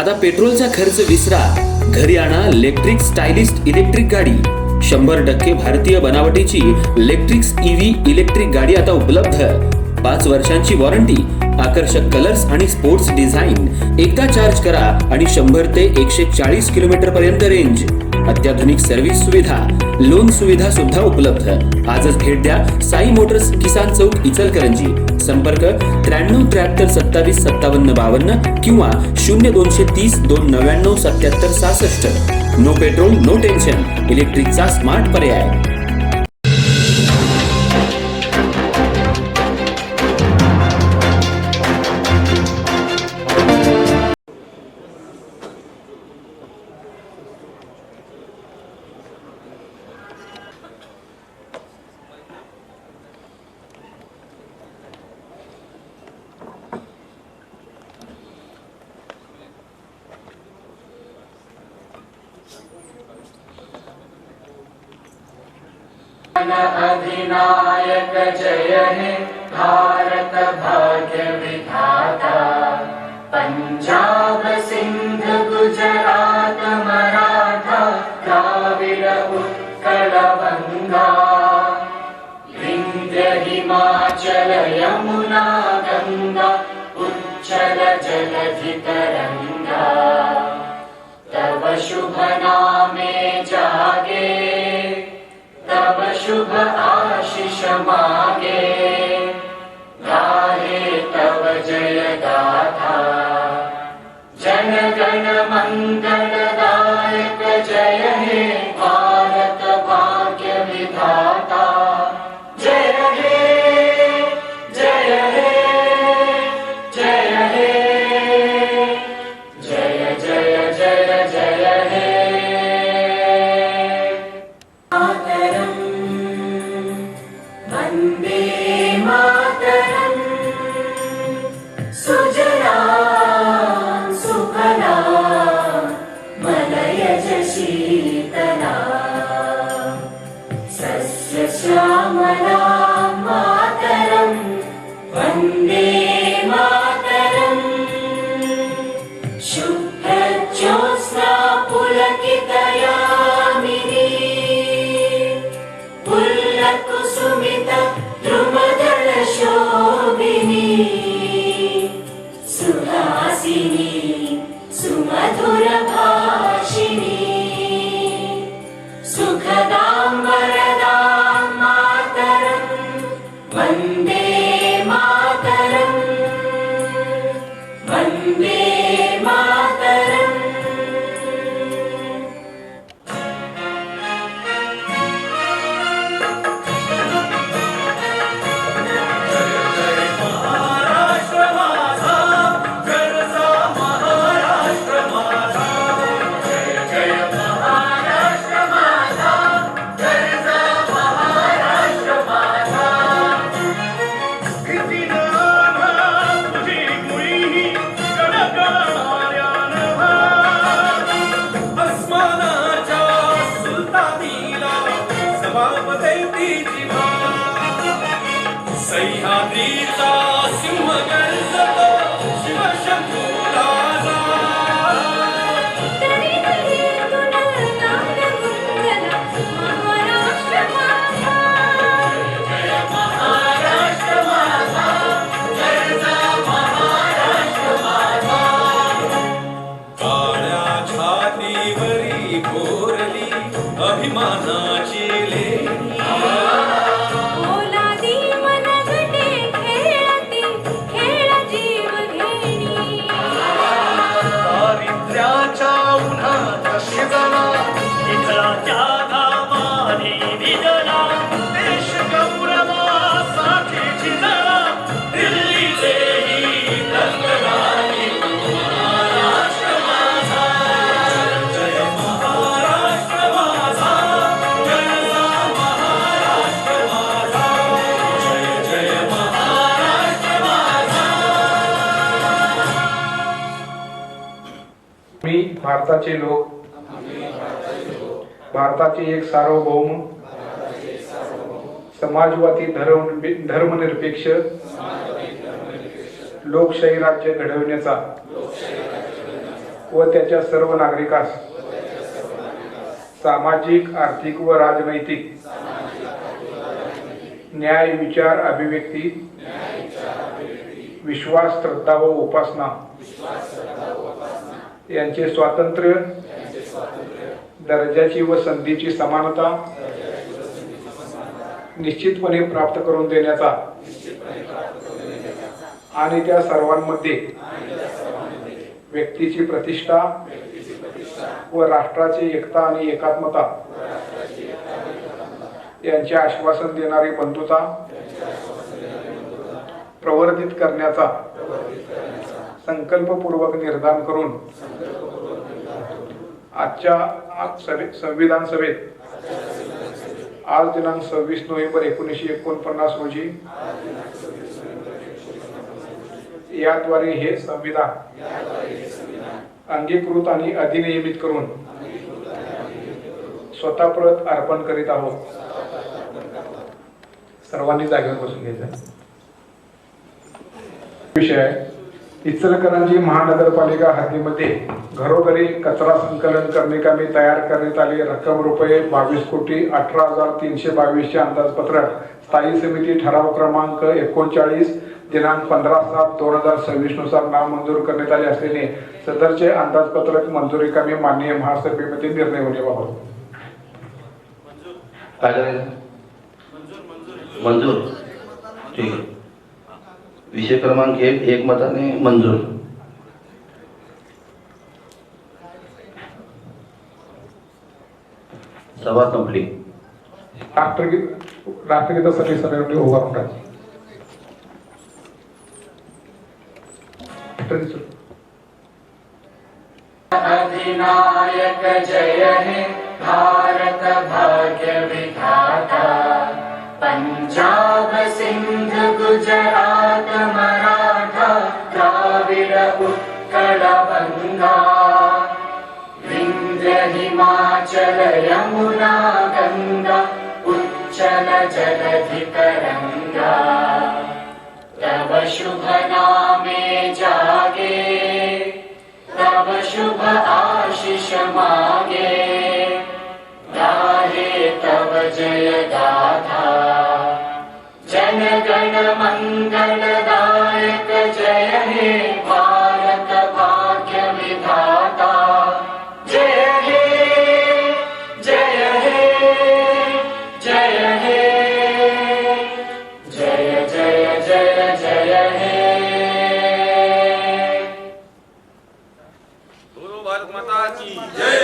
आता पेट्रोलचा खर्च विसरा, घरी आणा इलेक्ट्रिक स्टायलिस्ट इलेक्ट्रिक गाडी. 100% भारतीय बनावटीची इलेक्ट्रिक्स ईव्ही इलेक्ट्रिक गाडी आता उपलब्ध. 5 वर्षांची वॉरंटी, आकर्षक कलर्स आणि स्पोर्ट्स डिझाईन. एकदा चार्ज करा आणि 100 ते 140 किलोमीटर पर्यंत रेंज. अत्याधुनिक सर्व्हिस सुविधा, लोन सुविधा सुद्धा उपलब्ध. आजच भेट द्या साई मोटर्स, किसान चौक, इचलकरंजी. संपर्क 93 73 27 57 52 किंवा 0230 299 77 66. नो पेट्रोल नो टेन्शन, इलेक्ट्रिकचा स्मार्ट पर्याय. अधिनायक जय हे भारत भाग्य विधाता. पंजाब सिंध गुजरात मराठा द्राविड उत्कल गंगा. विंध्य हिमाचल यमुना गंगा उच्चल जलधि तरंगा. तव शुभ नामे जागे, तब शुभ आशीष मागे. गाहे तव जय गाथा, जन गण मंगल दायक जय हे भारत भाग्य विधाता. जय हे जय हे जय हे जय जय जय जय हे. वन्दे मातरम्. सुजलां सुफलां मलयज शीतलां. सस्य श्यामलां मातरम्. वन्दे मातरम्. शुभ्रज्योत्स्ना पुलकितयामिनी. कुसुमित द्रुमदल शोभिनी. सुहासिनी सुमधुर भाषिणी. सुखदां वरदां मातरम्. वन्दे मातरम्. वन्दे मातरम्. सह्याद्रीचा सिंह गर्जतो शिवशंभू राजा. तरी तरी तुला नागकुंडला महाराष्ट्र माझा. जय महाराष्ट्र माझा, जय महाराष्ट्र माझा. काळ्या छातीवरी कोरली अभिमानाची लेणी. मी भारताचे लोक, भारताचे एक सार्वभौम समाजवादी धर्मनिरपेक्ष लोकशाही राज्य घडविण्याचा व त्याच्या सर्व नागरिकास सामाजिक, आर्थिक व राजनैतिक न्याय, विचार, अभिव्यक्ती, विश्वास, श्रद्धा व उपासना यांचे स्वातंत्र्य, दर्जाची व संधीची समानता निश्चितपणे प्राप्त करून देण्याचा आणि त्या सर्वांमध्ये व्यक्तीची प्रतिष्ठा व राष्ट्राची एकता आणि एकात्मता यांचे आश्वासन देणारी बंधुता प्रवर्धित करण्याचा संकल्पपूर्वक निर्धार करून आजच्या संविधान सभेत आज दिनांक 26 नोव्हेंबर 1949 रोजी याद्वारे हे संविधान अंगीकृत आणि अधिनियमित करून स्वतःप्रत अर्पण करीत आहोत. सर्वांनी जागेवर बसून घ्यायचं. विषय इचलकरंजी महानगरपालिका हद्दीमध्ये घरोघरी कचरा संकलन करणे तयार करण्यात आले. रक्कम रुपये 22,18,322 चे अंदाजपत्रक स्थायी समिती ठराव क्रमांक 39 दिनांक 15/7/2026 नुसार नामंजूर करण्यात आले असल्याने सदरचे अंदाजपत्रक मंजुरी कामी माननीय महासभेमध्ये निर्णय होण्याबाबत काय करायचं? मंजूर. ठीक आहे. विषय क्रमांक 1 एकमताने मंजूर. सभा संपली. राष्ट्रगीतासाठी सगळ्यांनी उभा राहा. अधिनायक जय हे भारत भाग्य विधाता, पंजाब सिंध गुजरात मराठा द्राविड उत्कल बंगा, विंध्य हिमाचल यमुना गंगा उच्चल जलधि तरंगा, तब शुभ नामे जागे तब शुभ आशीष मागे, गाहे तब जय गाथा जन गण मंगल दायक जय हे भारत भाग्य विधाता, जय हे जय हे जय हे जय जय जय जय हे. बोलो भारत माता की जय.